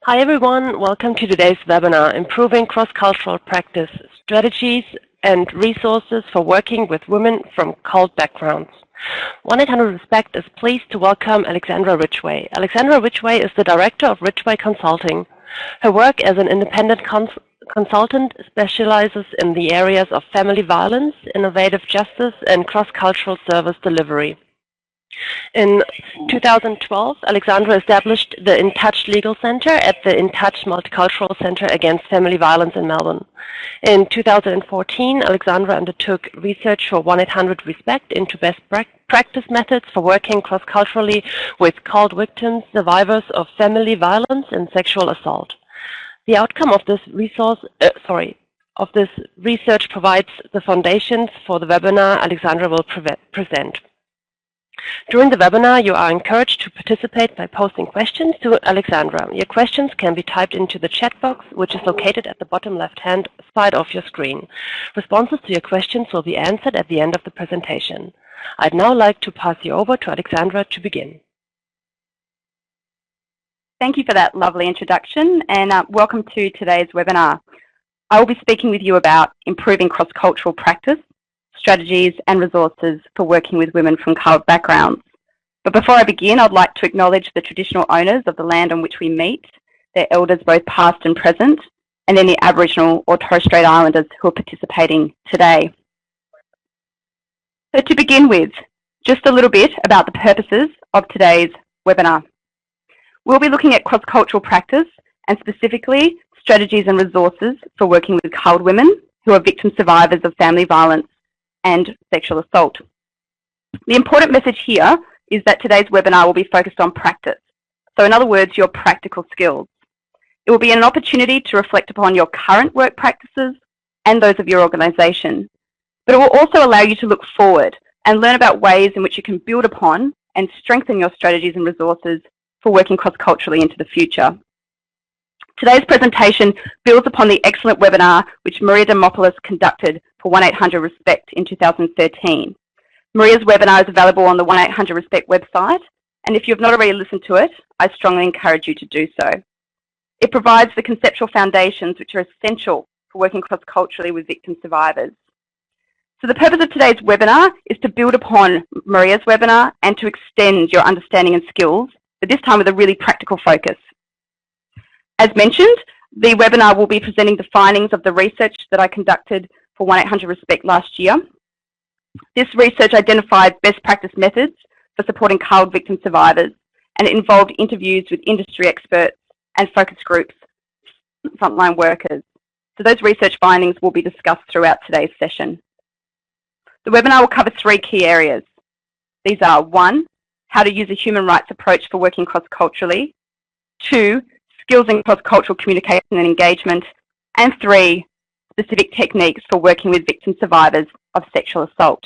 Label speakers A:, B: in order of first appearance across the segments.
A: Hi everyone, welcome to today's webinar, Improving Cross-Cultural Practice, Strategies and Resources for Working with Women from Cult Backgrounds. 1-800-RESPECT is pleased to welcome Alexandra Ridgway. Alexandra Ridgway is the Director of Ridgway Consulting. Her work as an independent consultant specializes in the areas of family violence, innovative justice, and cross-cultural service delivery. In 2012, Alexandra established the In Touch Legal Center at the In Touch Multicultural Center Against Family Violence in Melbourne. In 2014, Alexandra undertook research for 1-800-RESPECT into best practice methods for working cross-culturally with cult victims, survivors of family violence and sexual assault. The outcome of this research provides the foundations for the webinar Alexandra will present. During the webinar, you are encouraged to participate by posting questions to Alexandra. Your questions can be typed into the chat box, which is located at the bottom left-hand side of your screen. Responses to your questions will be answered at the end of the presentation. I'd now like to pass you over to Alexandra to begin.
B: Thank you for that lovely introduction, and welcome to today's webinar. I will be speaking with you about improving cross-cultural practice, strategies and resources for working with women from cult backgrounds. But before I begin, I'd like to acknowledge the traditional owners of the land on which we meet, their elders both past and present, and then the Aboriginal or Torres Strait Islanders who are participating today. So to begin with, just a little bit about the purposes of today's webinar. We'll be looking at cross-cultural practice and specifically strategies and resources for working with cult women who are victim survivors of family violence and sexual assault. The important message here is that today's webinar will be focused on practice. So in other words, your practical skills. It will be an opportunity to reflect upon your current work practices and those of your organisation. But it will also allow you to look forward and learn about ways in which you can build upon and strengthen your strategies and resources for working cross-culturally into the future. Today's presentation builds upon the excellent webinar which Maria Demopoulos conducted for 1-800-RESPECT in 2013. Maria's webinar is available on the 1-800-RESPECT website, and if you have not already listened to it, I strongly encourage you to do so. It provides the conceptual foundations which are essential for working cross-culturally with victim survivors. So the purpose of today's webinar is to build upon Maria's webinar and to extend your understanding and skills, but this time with a really practical focus. As mentioned, the webinar will be presenting the findings of the research that I conducted for 1-800-RESPECT last year. This research identified best practice methods for supporting cult victim survivors, and it involved interviews with industry experts and focus groups, frontline workers. So those research findings will be discussed throughout today's session. The webinar will cover 3 key areas. These are 1, how to use a human rights approach for working cross-culturally, 2, skills in cross-cultural communication and engagement, and 3, specific techniques for working with victim survivors of sexual assault.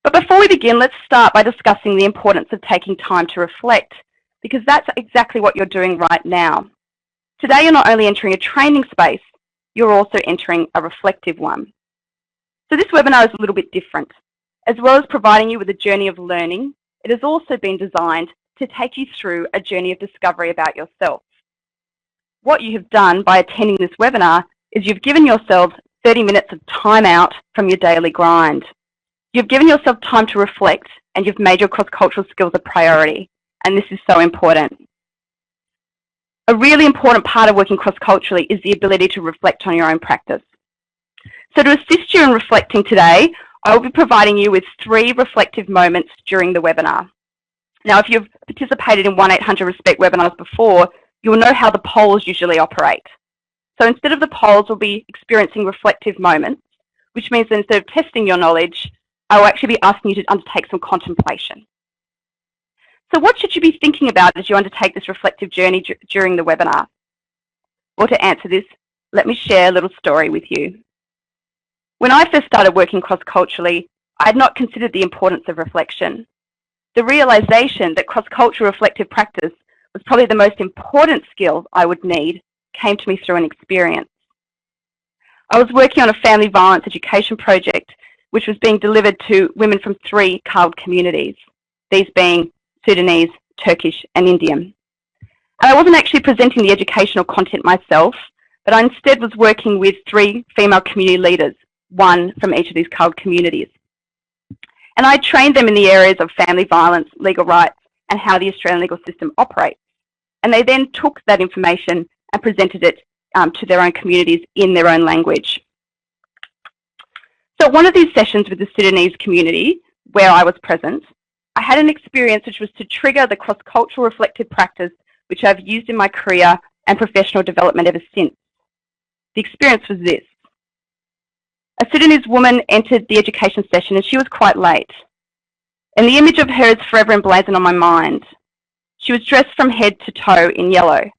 B: But before we begin, let's start by discussing the importance of taking time to reflect, because that's exactly what you're doing right now. Today, you're not only entering a training space, you're also entering a reflective one. So this webinar is a little bit different. As well as providing you with a journey of learning, it has also been designed to take you through a journey of discovery about yourself. What you have done by attending this webinar is you've given yourself 30 minutes of time out from your daily grind. You've given yourself time to reflect, and you've made your cross-cultural skills a priority, and this is so important. A really important part of working cross-culturally is the ability to reflect on your own practice. So to assist you in reflecting today, I will be providing you with 3 reflective moments during the webinar. Now, if you've participated in 1-800-RESPECT webinars before, you'll know how the polls usually operate. So instead of the polls, we'll be experiencing reflective moments, which means that instead of testing your knowledge, I will actually be asking you to undertake some contemplation. So what should you be thinking about as you undertake this reflective journey during the webinar? Well, to answer this, let me share a little story with you. When I first started working cross-culturally, I had not considered the importance of reflection. The realization that cross-cultural reflective practice was probably the most important skill I would need came to me through an experience. I was working on a family violence education project which was being delivered to women from 3 cult communities, these being Sudanese, Turkish and Indian. And I wasn't actually presenting the educational content myself, but I instead was working with 3 female community leaders, 1 from each of these CULD communities. And I trained them in the areas of family violence, legal rights, and how the Australian legal system operates. And they then took that information and presented it to their own communities in their own language. So at one of these sessions with the Sudanese community, where I was present, I had an experience which was to trigger the cross-cultural reflective practice which I've used in my career and professional development ever since. The experience was this. A Sudanese woman entered the education session and she was quite late. And the image of her is forever emblazoned on my mind. She was dressed from head to toe in yellow.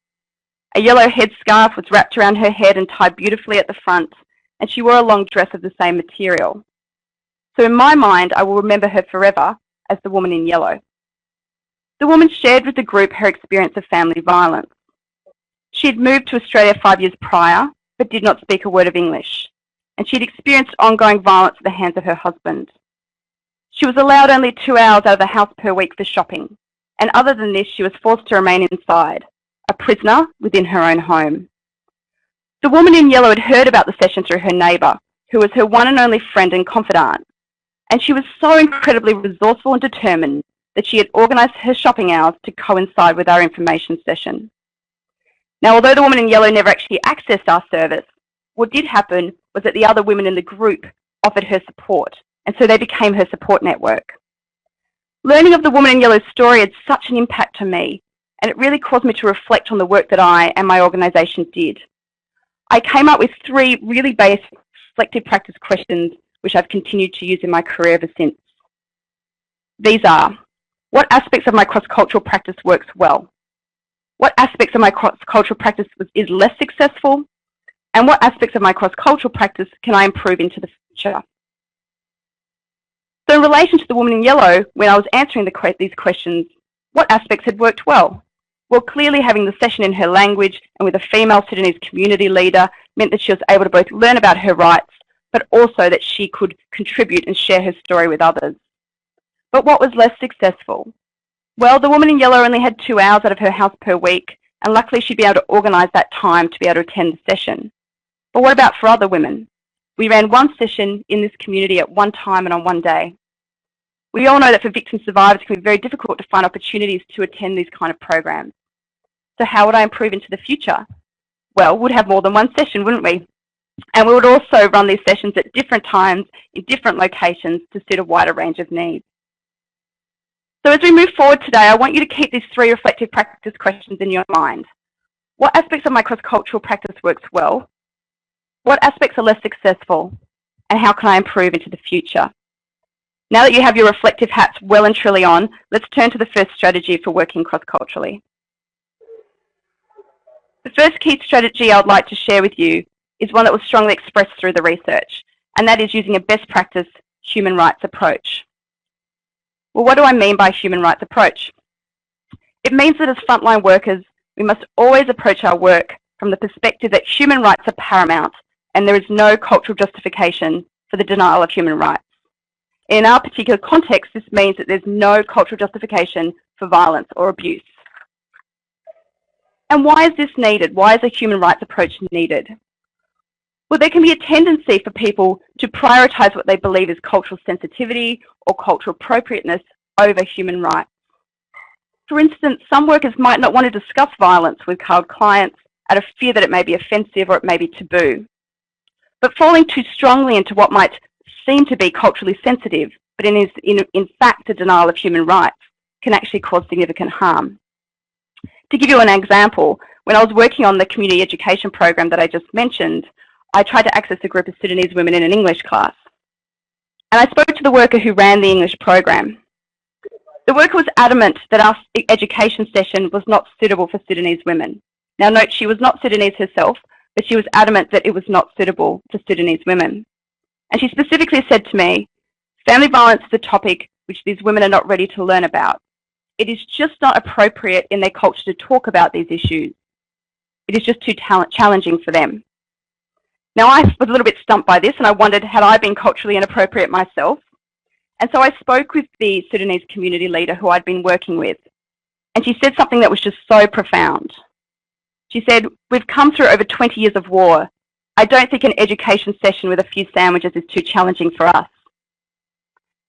B: A yellow headscarf was wrapped around her head and tied beautifully at the front, and she wore a long dress of the same material. So in my mind, I will remember her forever as the woman in yellow. The woman shared with the group her experience of family violence. She had moved to Australia 5 years prior, but did not speak a word of English, and she had experienced ongoing violence at the hands of her husband. She was allowed only 2 hours out of the house per week for shopping, and other than this, she was forced to remain inside, a prisoner within her own home. The woman in yellow had heard about the session through her neighbour, who was her one and only friend and confidant, and she was so incredibly resourceful and determined that she had organised her shopping hours to coincide with our information session. Now, although the woman in yellow never actually accessed our service, what did happen was that the other women in the group offered her support, and so they became her support network. Learning of the woman in yellow's story had such an impact on me, and it really caused me to reflect on the work that I and my organisation did. I came up with 3 really basic reflective practice questions which I've continued to use in my career ever since. These are, what aspects of my cross-cultural practice works well? What aspects of my cross-cultural practice is less successful? And what aspects of my cross-cultural practice can I improve into the future? So in relation to the woman in yellow, when I was answering these questions, what aspects had worked well? Well, clearly having the session in her language and with a female Sudanese community leader meant that she was able to both learn about her rights, but also that she could contribute and share her story with others. But what was less successful? Well, the woman in yellow only had 2 hours out of her house per week, and luckily she'd be able to organise that time to be able to attend the session. But what about for other women? We ran 1 session in this community at one time and on one day. We all know that for victim survivors, it can be very difficult to find opportunities to attend these kind of programs. So how would I improve into the future? Well, we'd have more than 1 session, wouldn't we? And we would also run these sessions at different times in different locations to suit a wider range of needs. So as we move forward today, I want you to keep these 3 reflective practice questions in your mind. What aspects of my cross-cultural practice works well? What aspects are less successful? And how can I improve into the future? Now that you have your reflective hats well and truly on, let's turn to the first strategy for working cross-culturally. The first key strategy I would like to share with you is one that was strongly expressed through the research, and that is using a best practice human rights approach. Well, what do I mean by human rights approach? It means that as frontline workers, we must always approach our work from the perspective that human rights are paramount and there is no cultural justification for the denial of human rights. In our particular context, this means that there's no cultural justification for violence or abuse. And why is this needed? Why is a human rights approach needed? Well, there can be a tendency for people to prioritise what they believe is cultural sensitivity or cultural appropriateness over human rights. For instance, some workers might not want to discuss violence with CULD clients out of fear that it may be offensive or it may be taboo. But falling too strongly into what might seem to be culturally sensitive, but is in fact a denial of human rights, can actually cause significant harm. To give you an example, when I was working on the community education program that I just mentioned, I tried to access a group of Sudanese women in an English class. And I spoke to the worker who ran the English program. The worker was adamant that our education session was not suitable for Sudanese women. Now note, she was not Sudanese herself, but she was adamant that it was not suitable for Sudanese women. And she specifically said to me, family violence is a topic which these women are not ready to learn about. It is just not appropriate in their culture to talk about these issues. It is just too challenging for them. Now, I was a little bit stumped by this and I wondered, had I been culturally inappropriate myself? And so I spoke with the Sudanese community leader who I'd been working with. And she said something that was just so profound. She said, "We've come through over 20 years of war. I don't think an education session with a few sandwiches is too challenging for us."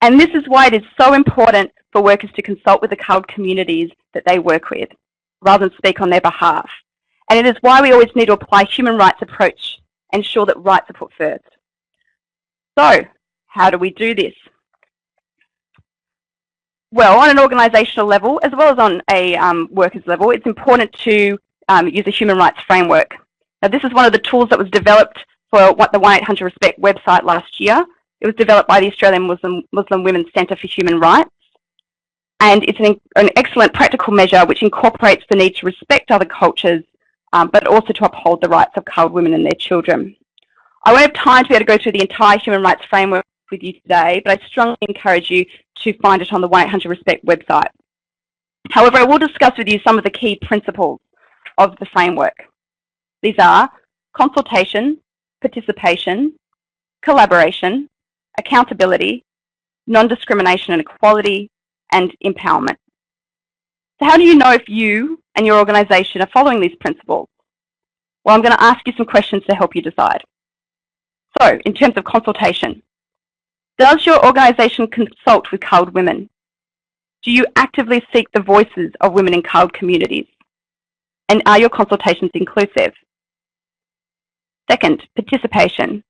B: And this is why it is so important for workers to consult with the CALD communities that they work with, rather than speak on their behalf. And it is why we always need to apply a human rights approach and ensure that rights are put first. So, how do we do this? Well, on an organisational level, as well as on a workers level, it's important to use a human rights framework. Now, this is one of the tools that was developed for the 1800RESPECT website last year. It was developed by the Australian Muslim Women's Centre for Human Rights. And it's an excellent practical measure which incorporates the need to respect other cultures, but also to uphold the rights of CALD women and their children. I won't have time to be able to go through the entire human rights framework with you today, but I strongly encourage you to find it on the 1800RESPECT website. However, I will discuss with you some of the key principles of the framework. These are consultation, participation, collaboration, accountability, non-discrimination and equality, and empowerment. So how do you know if you and your organisation are following these principles? Well, I'm going to ask you some questions to help you decide. So, in terms of consultation, does your organisation consult with CALD women? Do you actively seek the voices of women in CALD communities? And are your consultations inclusive? Second, participation.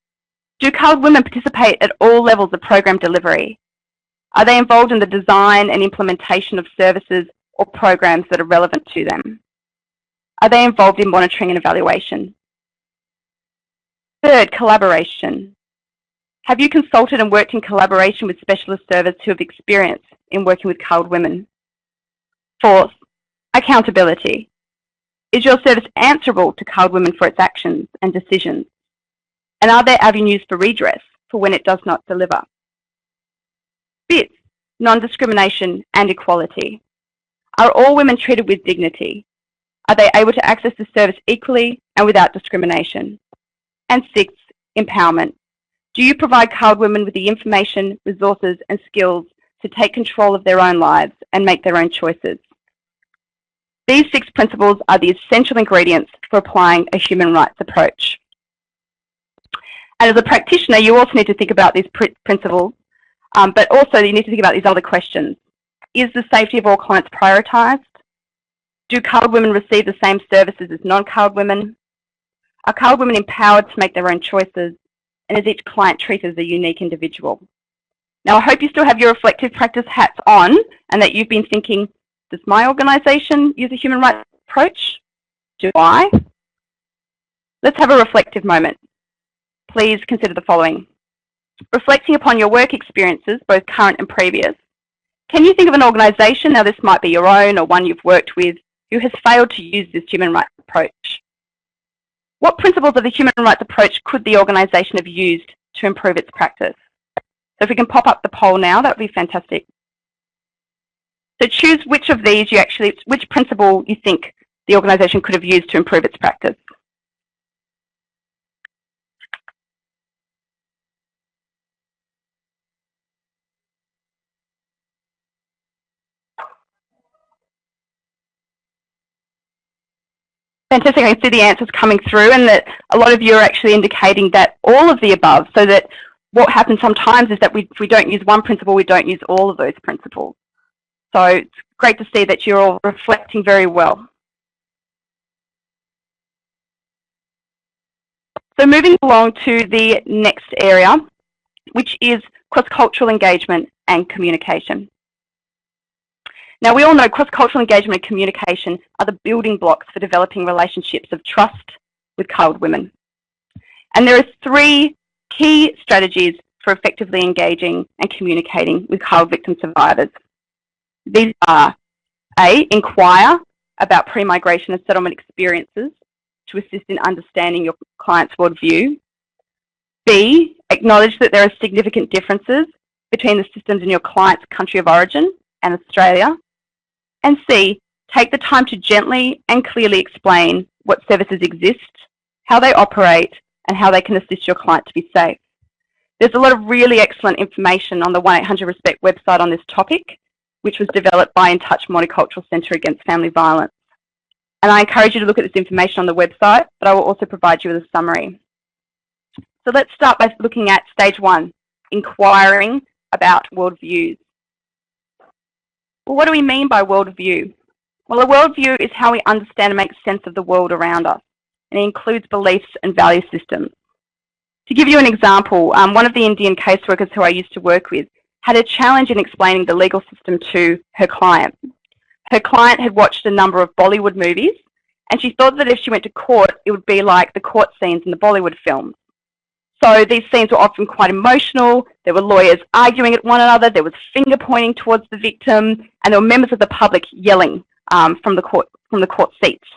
B: Do CALD women participate at all levels of program delivery? Are they involved in the design and implementation of services or programs that are relevant to them? Are they involved in monitoring and evaluation? Third, collaboration. Have you consulted and worked in collaboration with specialist servers who have experience in working with CALD women? Fourth, accountability. Is your service answerable to CALD women for its actions and decisions? And are there avenues for redress for when it does not deliver? Fifth, non-discrimination and equality. Are all women treated with dignity? Are they able to access the service equally and without discrimination? And sixth, empowerment. Do you provide CALD women with the information, resources and skills to take control of their own lives and make their own choices? These 6 principles are the essential ingredients for applying a human rights approach. And as a practitioner, you also need to think about these principles, but also you need to think about these other questions. Is the safety of all clients prioritised? Do CALD women receive the same services as non-CALD women? Are CALD women empowered to make their own choices? And is each client treated as a unique individual? Now, I hope you still have your reflective practice hats on and that you've been thinking, does my organisation use a human rights approach? Do I? Let's have a reflective moment. Please consider the following. Reflecting upon your work experiences, both current and previous, can you think of an organisation, now this might be your own or one you've worked with, who has failed to use this human rights approach? What principles of the human rights approach could the organisation have used to improve its practice? So if we can pop up the poll now, that would be fantastic. So choose which of these which principle you think the organisation could have used to improve its practice. Fantastic, I can see the answers coming through and that a lot of you are actually indicating that all of the above, so that what happens sometimes is that if we don't use one principle, we don't use all of those principles. So it's great to see that you're all reflecting very well. So moving along to the next area, which is cross-cultural engagement and communication. Now, we all know cross-cultural engagement and communication are the building blocks for developing relationships of trust with CALD women. And there are 3 key strategies for effectively engaging and communicating with CALD victim survivors. These are A, inquire about pre-migration and settlement experiences to assist in understanding your client's worldview. B, acknowledge that there are significant differences between the systems in your client's country of origin and Australia. And C, take the time to gently and clearly explain what services exist, how they operate, and how they can assist your client to be safe. There's a lot of really excellent information on the 1800RESPECT website on this topic, which was developed by In Touch Multicultural Centre Against Family Violence. And I encourage you to look at this information on the website, but I will also provide you with a summary. So let's start by looking at stage 1, inquiring about worldviews. Well, what do we mean by worldview? Well, a worldview is how we understand and make sense of the world around us, and it includes beliefs and value systems. To give you an example, one of the Indian caseworkers who I used to work with had a challenge in explaining the legal system to her client. Her client had watched a number of Bollywood movies, and she thought that if she went to court, it would be like the court scenes in the Bollywood films. So these scenes were often quite emotional. There were lawyers arguing at one another. There was finger pointing towards the victim, and there were members of the public yelling from the court seats.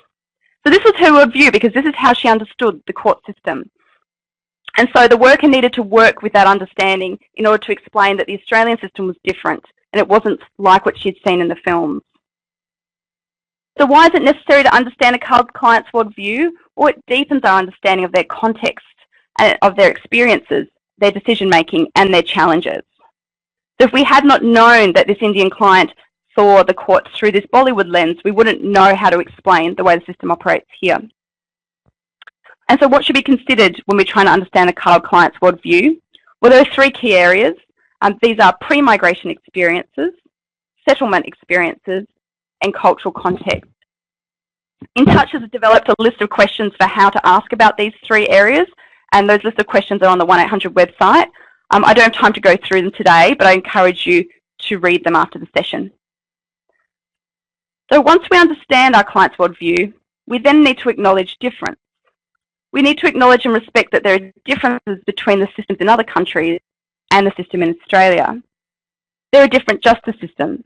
B: So this was her worldview, because this is how she understood the court system. And so the worker needed to work with that understanding in order to explain that the Australian system was different, and it wasn't like what she'd seen in the films. So why is it necessary to understand a client's worldview? Well, it deepens our understanding of their context, and of their experiences, their decision-making, and their challenges. So if we had not known that this Indian client saw the courts through this Bollywood lens, we wouldn't know how to explain the way the system operates here. And so what should be considered when we're trying to understand a client's worldview? Well, there are 3 key areas. These are pre-migration experiences, settlement experiences, and cultural context. In Touch has developed a list of questions for how to ask about these 3 areas, and those list of questions are on the 1-800 website. I don't have time to go through them today, but I encourage you to read them after the session. So once we understand our client's worldview, we then need to acknowledge difference. We need to acknowledge and respect that there are differences between the systems in other countries and the system in Australia. There are different justice systems.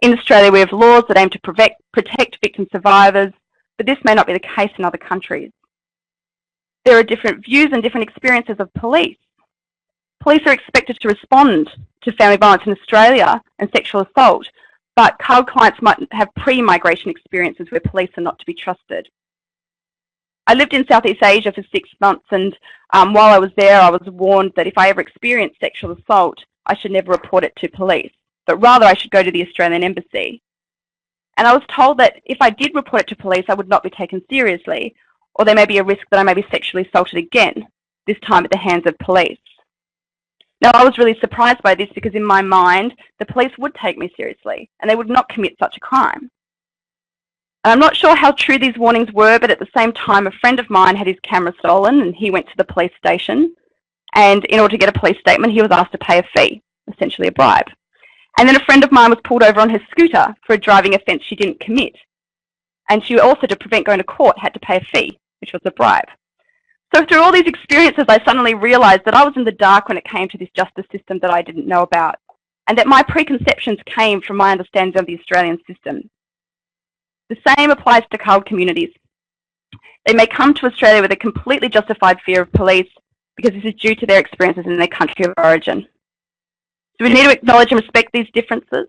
B: In Australia, we have laws that aim to protect victim survivors, but this may not be the case in other countries. There are different views and different experiences of police. Police are expected to respond to family violence in Australia and sexual assault, but CALD clients might have pre-migration experiences where police are not to be trusted. I lived in Southeast Asia for 6 months, and while I was there, I was warned that if I ever experienced sexual assault, I should never report it to police, but rather I should go to the Australian Embassy. And I was told that if I did report it to police, I would not be taken seriously, or there may be a risk that I may be sexually assaulted again, this time at the hands of police. Now, I was really surprised by this, because in my mind, the police would take me seriously, and they would not commit such a crime. And I'm not sure how true these warnings were, but at the same time, a friend of mine had his camera stolen, and he went to the police station. And in order to get a police statement, he was asked to pay a fee, essentially a bribe. And then a friend of mine was pulled over on her scooter for a driving offence she didn't commit. And she also, to prevent going to court, had to pay a fee, which was a bribe. So through all these experiences, I suddenly realised that I was in the dark when it came to this justice system that I didn't know about, and that my preconceptions came from my understanding of the Australian system. The same applies to CALD communities. They may come to Australia with a completely justified fear of police because this is due to their experiences in their country of origin. So we need to acknowledge and respect these differences.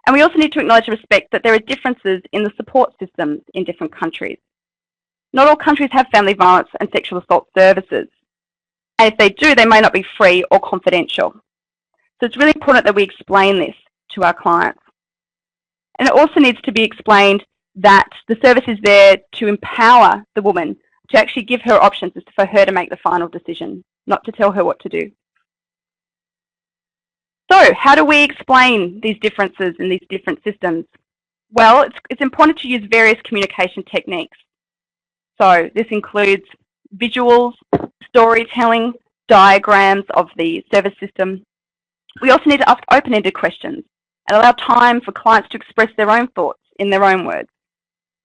B: And we also need to acknowledge and respect that there are differences in the support systems in different countries. Not all countries have family violence and sexual assault services. And if they do, they may not be free or confidential. So it's really important that we explain this to our clients. And it also needs to be explained that the service is there to empower the woman, to actually give her options for her to make the final decision, not to tell her what to do. So how do we explain these differences in these different systems? Well, it's important to use various communication techniques. So this includes visuals, storytelling, diagrams of the service system. We also need to ask open-ended questions and allow time for clients to express their own thoughts in their own words.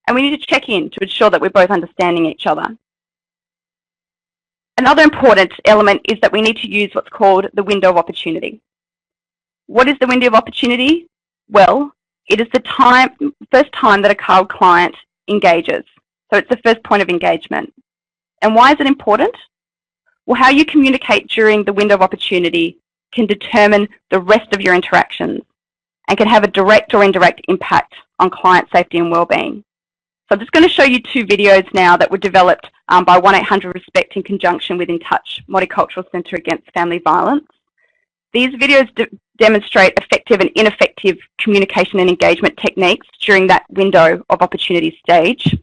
B: And we need to check in to ensure that we're both understanding each other. Another important element is that we need to use what's called the window of opportunity. What is the window of opportunity? Well, it is the first time that a CALD client engages. So it's the first point of engagement. And why is it important? Well, how you communicate during the window of opportunity can determine the rest of your interactions and can have a direct or indirect impact on client safety and wellbeing. So I'm just going to show you 2 videos now that were developed by 1-800-RESPECT in conjunction with In Touch Multicultural Centre Against Family Violence. These videos demonstrate effective and ineffective communication and engagement techniques during that window of opportunity stage.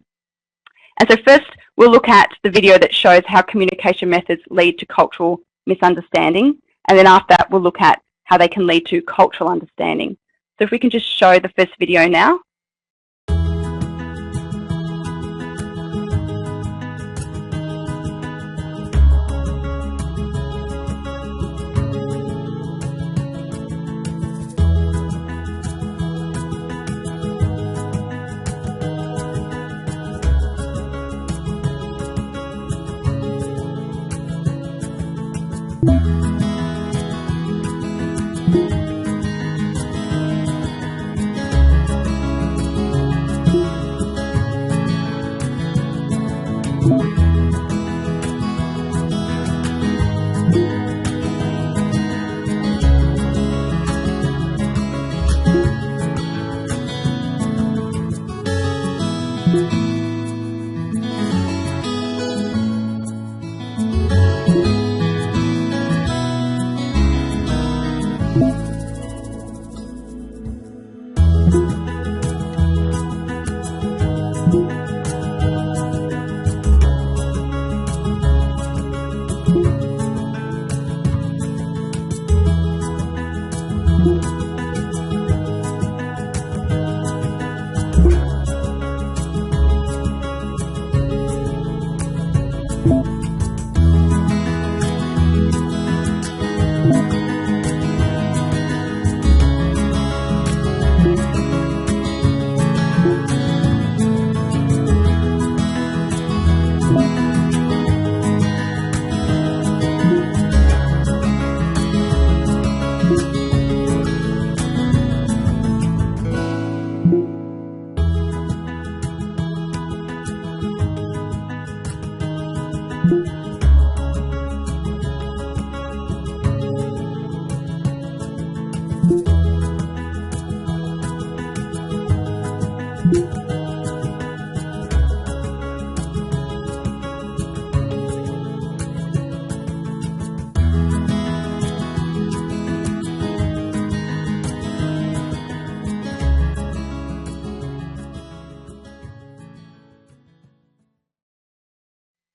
B: And so first, we'll look at the video that shows how communication methods lead to cultural misunderstanding. And then after that, we'll look at how they can lead to cultural understanding. So if we can just show the first video now.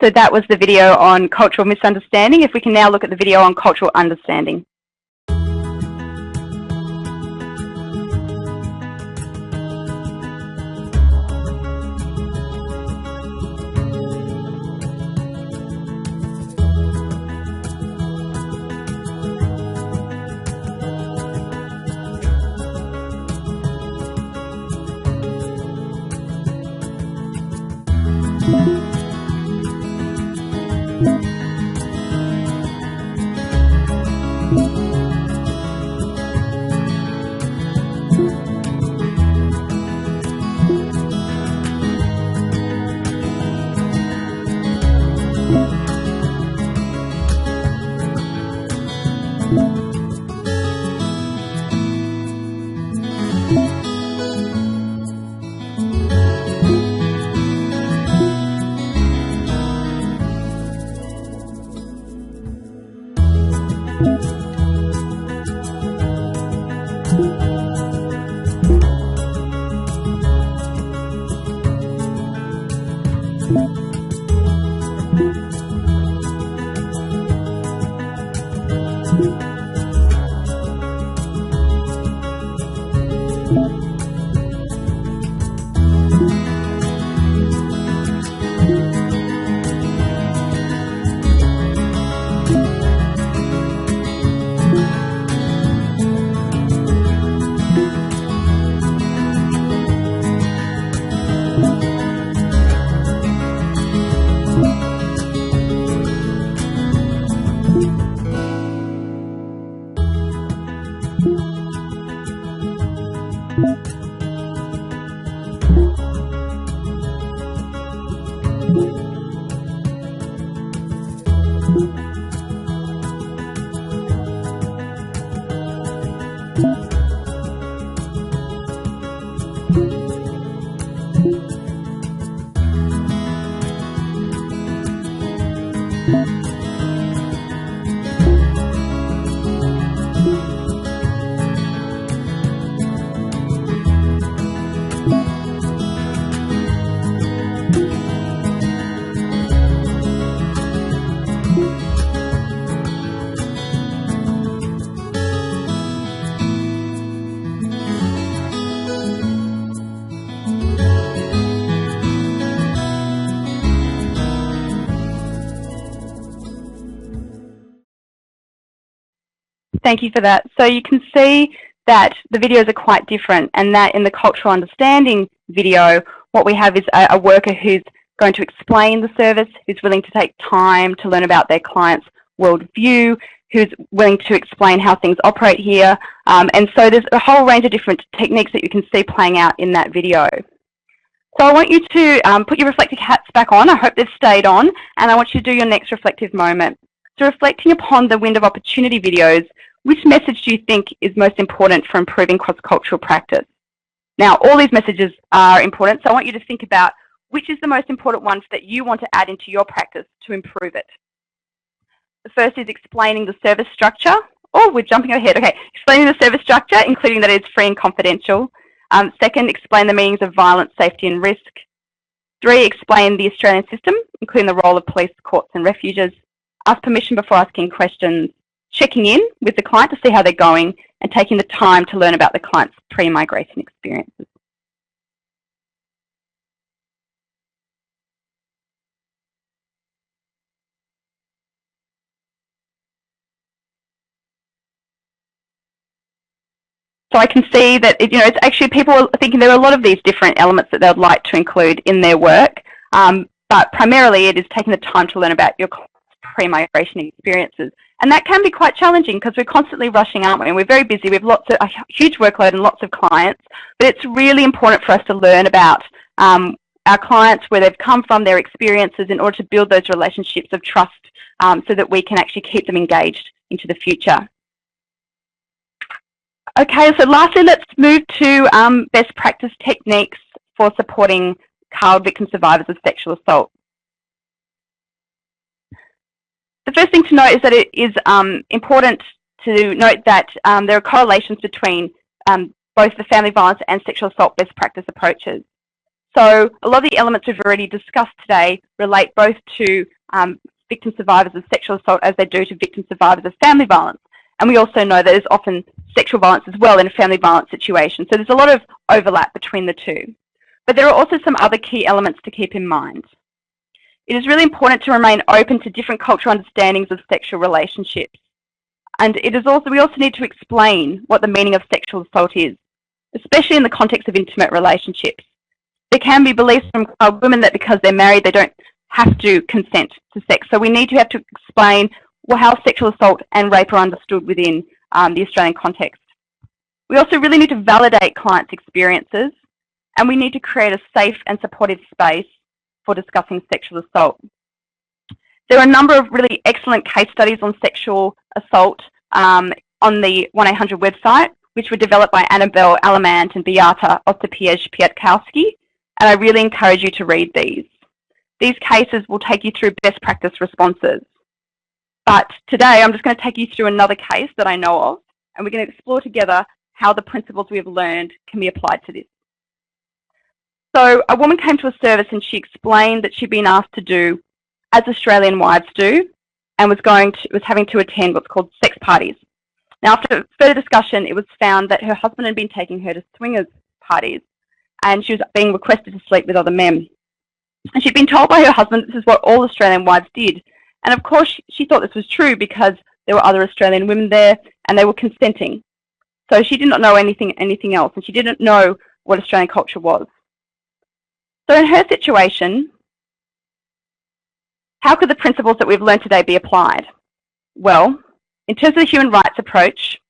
B: So that was the video on cultural misunderstanding. If we can now look at the video on cultural understanding. Thank you for that. So you can see that the videos are quite different, and that in the cultural understanding video, what we have is a worker who's going to explain the service, who's willing to take time to learn about their client's worldview, who's willing to explain how things operate here. And so there's a whole range of different techniques that you can see playing out in that video. So I want you to put your reflective hats back on. I hope they've stayed on, and I want you to do your next reflective moment. So reflecting upon the window of opportunity videos, which message do you think is most important for improving cross-cultural practice? Now, all these messages are important, so I want you to think about which is the most important ones that you want to add into your practice to improve it. The first is explaining the service structure. Oh, we're jumping ahead. Okay, explaining the service structure, including that it's free and confidential. Second, explain the meanings of violence, safety and risk. 3, explain the Australian system, including the role of police, courts and refuges. Ask permission before asking questions. Checking in with the client to see how they're going, and taking the time to learn about the client's pre-migration experiences. So I can see that it's actually people are thinking there are a lot of these different elements that they would like to include in their work, but primarily it is taking the time to learn about your pre-migration experiences. And that can be quite challenging because we're constantly rushing, aren't we? And we're very busy. We have a huge workload and lots of clients, but it's really important for us to learn about our clients, where they've come from, their experiences, in order to build those relationships of trust so that we can actually keep them engaged into the future. Okay, so lastly, let's move to best practice techniques for supporting child victim survivors of sexual assault. The first thing to note is that it is important to note that there are correlations between both the family violence and sexual assault best practice approaches. So a lot of the elements we've already discussed today relate both to victim survivors of sexual assault as they do to victim survivors of family violence. And we also know that there's often sexual violence as well in a family violence situation. So there's a lot of overlap between the two. But there are also some other key elements to keep in mind. It is really important to remain open to different cultural understandings of sexual relationships. And we also need to explain what the meaning of sexual assault is, especially in the context of intimate relationships. There can be beliefs from women that because they're married, they don't have to consent to sex. So we need to have to explain how sexual assault and rape are understood within the Australian context. We also really need to validate clients' experiences, and we need to create a safe and supportive space for discussing sexual assault. There are a number of really excellent case studies on sexual assault on the 1-800 website, which were developed by Annabelle Alamant and Beata Ostapiej-Piatkowski, and I really encourage you to read these. These cases will take you through best practice responses. But today I'm just going to take you through another case that I know of, and we're going to explore together how the principles we have learned can be applied to this. So a woman came to a service and she explained that she'd been asked to do as Australian wives do, and was having to attend what's called sex parties. Now, after further discussion, it was found that her husband had been taking her to swingers parties, and she was being requested to sleep with other men. And she'd been told by her husband this is what all Australian wives did. And of course, she thought this was true because there were other Australian women there and they were consenting. So she did not know anything else, and she didn't know what Australian culture was. So in her situation, how could the principles that we've learned today be applied? Well, in terms of the human rights approach,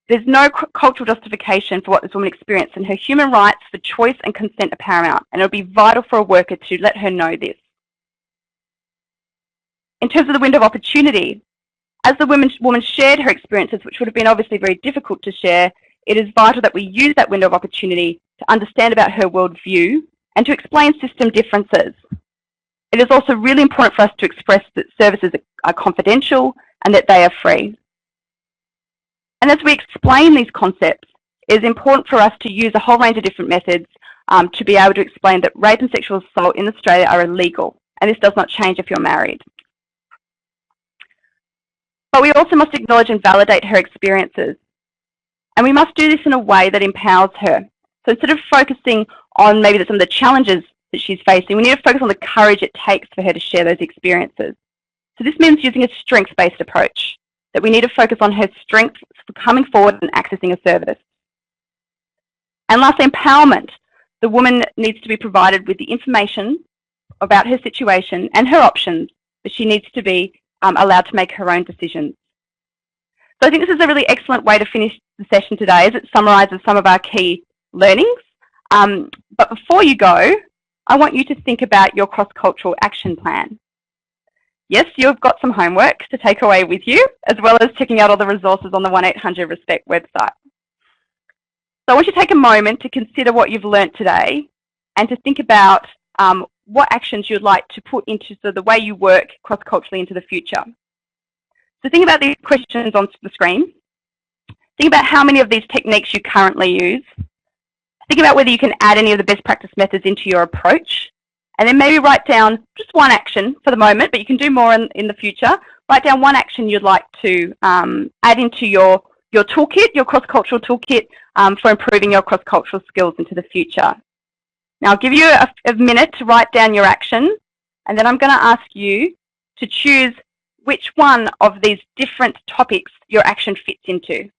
B: there's no cultural justification for what this woman experienced, and her human rights for choice and consent are paramount, and it would be vital for a worker to let her know this. In terms of the window of opportunity, as the woman shared her experiences, which would have been obviously very difficult to share, it is vital that we use that window of opportunity to understand about her worldview and to explain system differences. It is also really important for us to express that services are confidential and that they are free. And as we explain these concepts, it is important for us to use a whole range of different methods to be able to explain that rape and sexual assault in Australia are illegal, and this does not change if you're married. But we also must acknowledge and validate her experiences. And we must do this in a way that empowers her. So instead of focusing on maybe some of the challenges that she's facing, we need to focus on the courage it takes for her to share those experiences. So this means using a strengths-based approach. that we need to focus on her strengths for coming forward and accessing a service. And lastly, empowerment. The woman needs to be provided with the information about her situation and her options, but she needs to be allowed to make her own decisions. So I think this is a really excellent way to finish the session today, as it summarises some of our key learnings. But before you go, I want you to think about your cross-cultural action plan. Yes, you've got some homework to take away with you, as well as checking out all the resources on the 1800-RESPECT website. So I want you to take a moment to consider what you've learnt today and to think about what actions you'd like to put into the way you work cross-culturally into the future. So think about these questions on the screen. Think about how many of these techniques you currently use. Think about whether you can add any of the best practice methods into your approach. And then maybe write down just one action for the moment, but you can do more in the future. Write down one action you'd like to add into your toolkit, your cross-cultural toolkit, for improving your cross-cultural skills into the future. Now, I'll give you a minute to write down your action, and then I'm going to ask you to choose which one of these different topics your action fits into.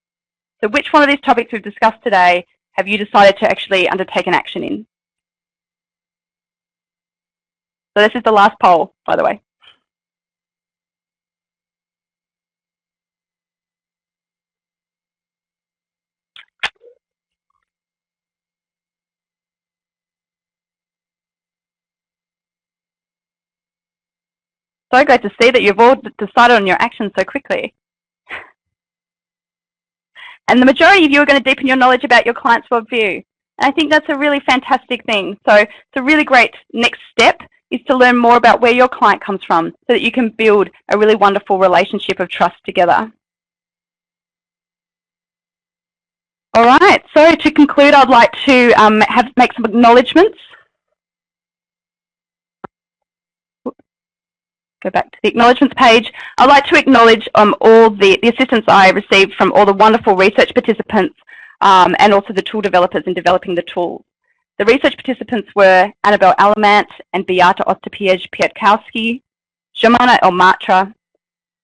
B: So which one of these topics we've discussed today have you decided to actually undertake an action in? So this is the last poll, by the way. So great to see that you've all decided on your actions so quickly. And the majority of you are going to deepen your knowledge about your client's worldview. And I think that's a really fantastic thing. So it's a really great next step is to learn more about where your client comes from so that you can build a really wonderful relationship of trust together. All right, so to conclude, I'd like to make some acknowledgements. Go back to the acknowledgements page. I'd like to acknowledge all the assistance I received from all the wonderful research participants and also the tool developers in developing the tools. The research participants were Annabelle Alamant and Beata Ostapiej-Pietkowski, Jomana Elmatra,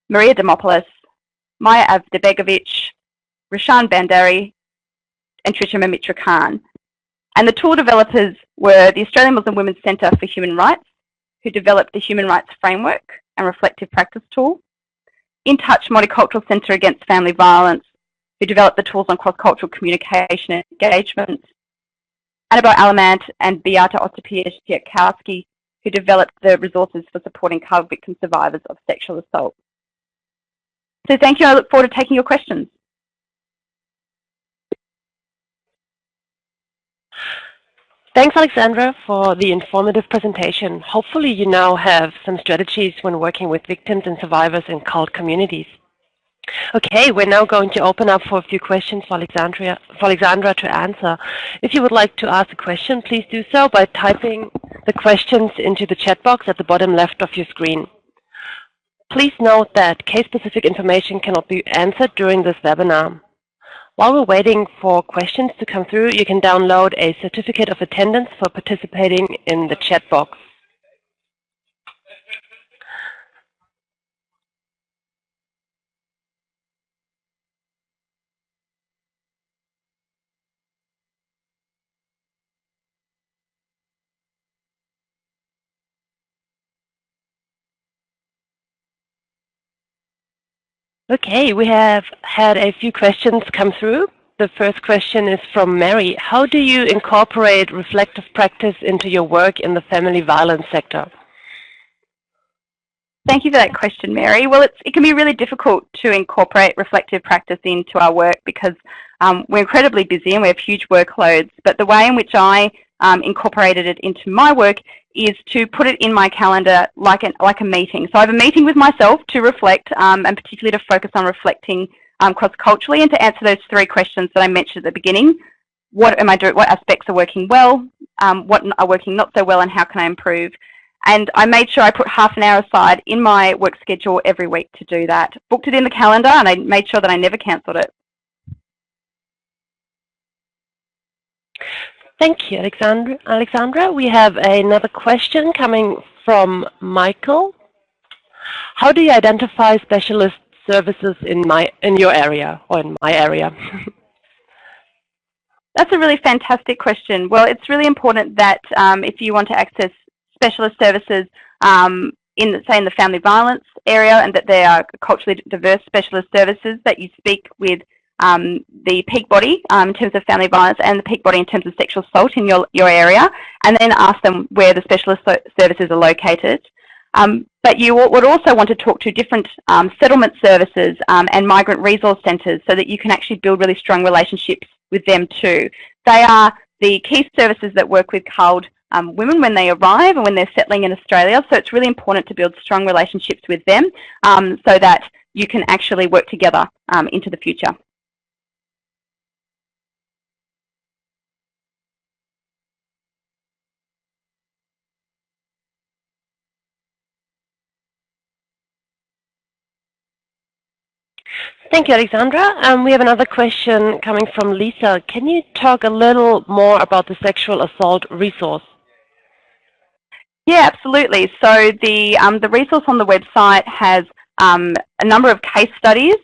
B: Maria Demopoulos, Maya Avdebegovic, Rishan Bandari, and Trisha Mamitra Khan. And the tool developers were the Australian Muslim Women's Centre for Human Rights, who developed the Human Rights Framework and Reflective Practice tool, In Touch Multicultural Centre Against Family Violence, who developed the tools on cross-cultural communication and engagement, Annabelle Alamant and Beata Ostapiej-Pietkowski, who developed the resources for supporting child victim survivors of sexual assault. So thank you, I look forward to taking your questions.
A: Thanks, Alexandra, for the informative presentation. Hopefully you now have some strategies when working with victims and survivors in cult communities. Okay, we're now going to open up for a few questions for Alexandra to answer. If you would like to ask a question, please do so by typing the questions into the chat box at the bottom left of your screen. Please note that case-specific information cannot be answered during this webinar. While we're waiting for questions to come through, you can download a certificate of attendance for participating in the chat box. Okay, we have had a few questions come through. The first question is from Mary. How do you incorporate reflective practice into your work in the family violence sector?
B: Thank you for that question, Mary. Well, it can be really difficult to incorporate reflective practice into our work because we're incredibly busy and we have huge workloads. But the way in which I incorporated it into my work is to put it in my calendar like a meeting. So I have a meeting with myself to reflect and particularly to focus on reflecting cross-culturally and to answer those three questions that I mentioned at the beginning. What am I doing? What aspects are working well? What are working not so well, and how can I improve? And I made sure I put half an hour aside in my work schedule every week to do that. Booked it in the calendar and I made sure that I never cancelled it.
A: Thank you, Alexandra. We have another question coming from Michael. How do you identify specialists services in your area or in my area?
B: That's a really fantastic question. Well, it's really important that if you want to access specialist services say in the family violence area, and that they are culturally diverse specialist services, that you speak with the peak body in terms of family violence and the peak body in terms of sexual assault in your area, and then ask them where the specialist services are located. But you would also want to talk to different settlement services and migrant resource centres, so that you can actually build really strong relationships with them too. They are the key services that work with CALD women when they arrive and when they're settling in Australia. So it's really important to build strong relationships with them so that you can actually work together into the future.
A: Thank you, Alexandra. We have another question coming from Lisa. Can you talk a little more about the sexual assault resource?
B: Yeah, absolutely. So the resource on the website has a number of case studies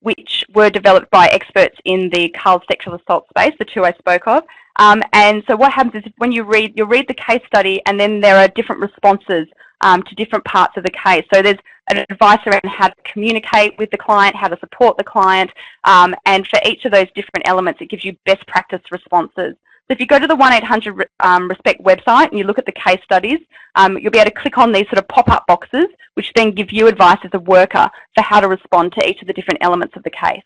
B: which were developed by experts in the CALD sexual assault space, the two I spoke of. And so what happens is when you'll read the case study, and then there are different responses to different parts of the case. So there's an advice around how to communicate with the client, how to support the client, and for each of those different elements, it gives you best practice responses. So if you go to the 1-800-RESPECT website and you look at the case studies, you'll be able to click on these sort of pop-up boxes, which then give you advice as a worker for how to respond to each of the different elements of the case.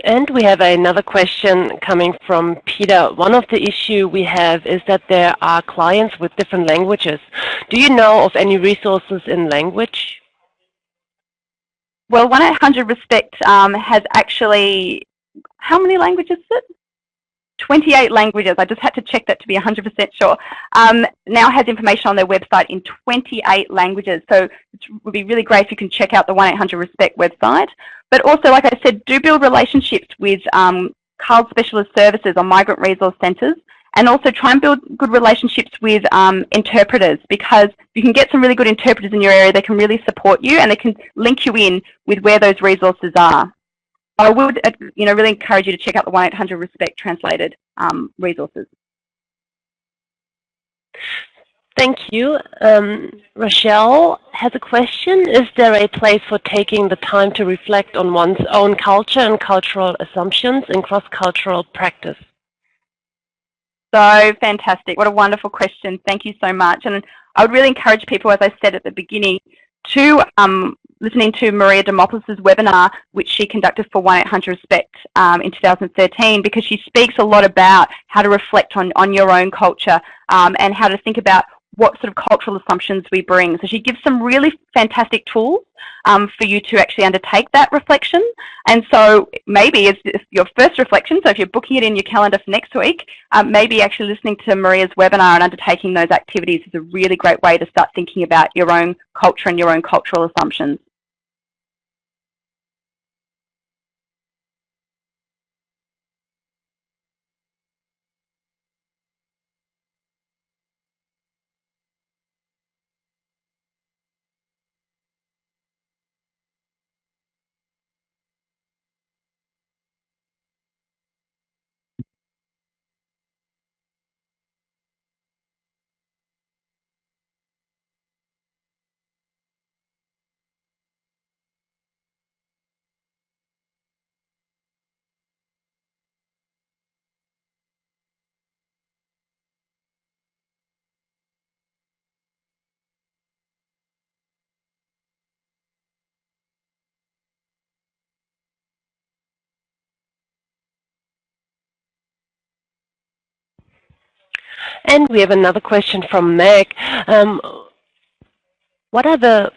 A: And we have another question coming from Peter. One of the issues we have is that there are clients with different languages. Do you know of any resources in language?
B: Well, 1-800-RESPECT has actually, how many languages is it? 28 languages. I just had to check that to be 100% sure. Now has information on their website in 28 languages. So it would be really great if you can check out the 1-800-RESPECT website. But also, like I said, do build relationships with CALD specialist services or migrant resource centres, and also try and build good relationships with interpreters, because you can get some really good interpreters in your area. They can really support you, and they can link you in with where those resources are. I would really encourage you to check out the 1-800-RESPECT translated resources.
A: Thank you. Rochelle has a question. Is there a place for taking the time to reflect on one's own culture and cultural assumptions in cross-cultural practice?
B: So fantastic. What a wonderful question. Thank you so much. And I would really encourage people, as I said at the beginning, to listening to Maria Demopoulos' webinar, which she conducted for 1-800-RESPECT in 2013, because she speaks a lot about how to reflect on your own culture and how to think about what sort of cultural assumptions we bring. So she gives some really fantastic tools for you to actually undertake that reflection. And so maybe it's your first reflection, so if you're booking it in your calendar for next week, maybe actually listening to Maria's webinar and undertaking those activities is a really great way to start thinking about your own culture and your own cultural assumptions.
A: And we have another question from Meg. What are the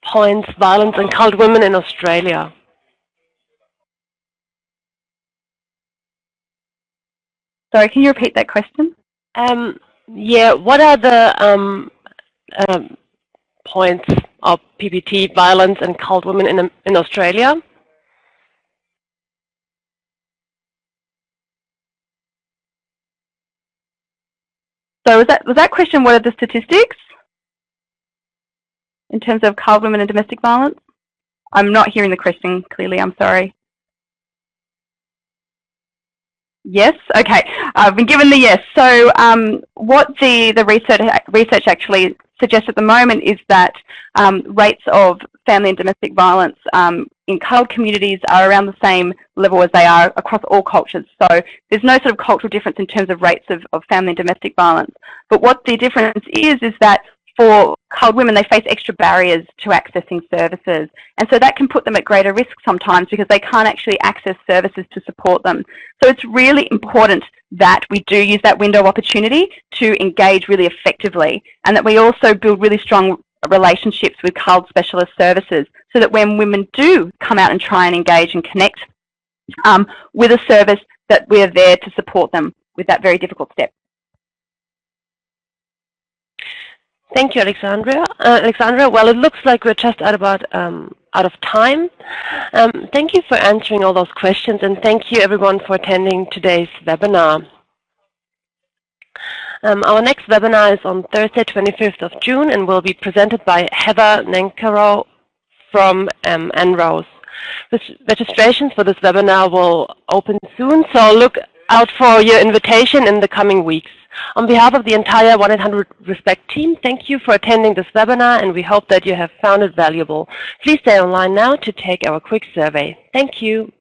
A: points, violence and CALD women in Australia?
B: Sorry, can you repeat that question?
A: Yeah, what are the points of PPT, violence and CALD women in Australia?
B: So was that question, what are the statistics in terms of child, women and domestic violence? I'm not hearing the question clearly, I'm sorry. Yes, okay, I've been given the yes. So what the research actually suggests at the moment is that rates of family and domestic violence in culled communities are around the same level as they are across all cultures. So there's no sort of cultural difference in terms of rates of family and domestic violence. But what the difference is that for culled women, they face extra barriers to accessing services. And so that can put them at greater risk sometimes because they can't actually access services to support them. So it's really important that we do use that window of opportunity to engage really effectively, and that we also build really strong relationships with culled specialist services so that when women do come out and try and engage and connect with a service, that we're there to support them with that very difficult step.
A: Thank you, Alexandra. Alexandra, well, it looks like we're just out of time. Thank you for answering all those questions, and thank you everyone for attending today's webinar. Our next webinar is on Thursday, 25th of June, and will be presented by Heather Nankaro from NROSE. Registrations for this webinar will open soon, so look out for your invitation in the coming weeks. On behalf of the entire 1-800-RESPECT team, thank you for attending this webinar, and we hope that you have found it valuable. Please stay online now to take our quick survey. Thank you.